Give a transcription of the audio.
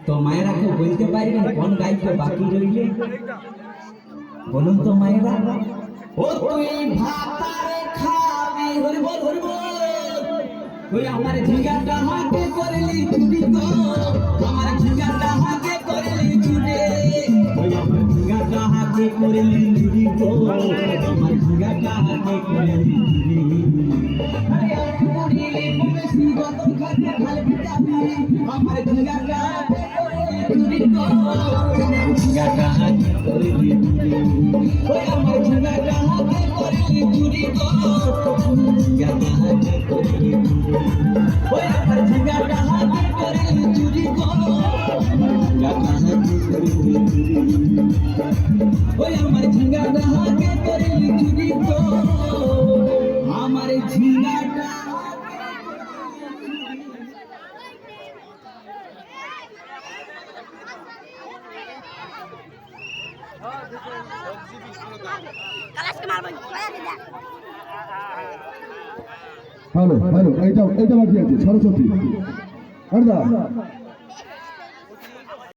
তো মায়েরা কেউ বলতে পারবেন কোন গাইতে বাকি রইলে? বলুন তো মায়েরা। ও তুই ভাতারে খাবি, হরি বল হরি বল। তুই আমার ঝিঙ্গাটা হাতে করলি চুরি গো, আমার ঝিঙ্গাটা হাতে করলি চুরি। তুই আমার ঝিঙ্গাটা হাতে করলি চুরি গো, আমার ঝিঙ্গাটা হাতে করলি চুরি। আরে আমি মরিলে বসি গতম খাতে খালি যাবি, আমার ঝিঙ্গাটা হাতে করলি চুরি গো, আমার ঝিঙ্গাটা হাতে করলি চুরি। ওই আমার ঝিঙ্গাটা হাতে করলি চুরি গো, ঝিঙ্গাটা হাতে করলি চুরি। ওই আমার ঝিঙ্গাটা হাতে করলি চুরি গো, ঝিঙ্গাটা হাতে করলি চুরি। ওই আমার ঝিঙ্গাটা হাতে করলি চুরি গো, আমার ঝিঙ্গাটা। হ্যালো হ্যালো, এইটা বাকি আছে সরস্বতী।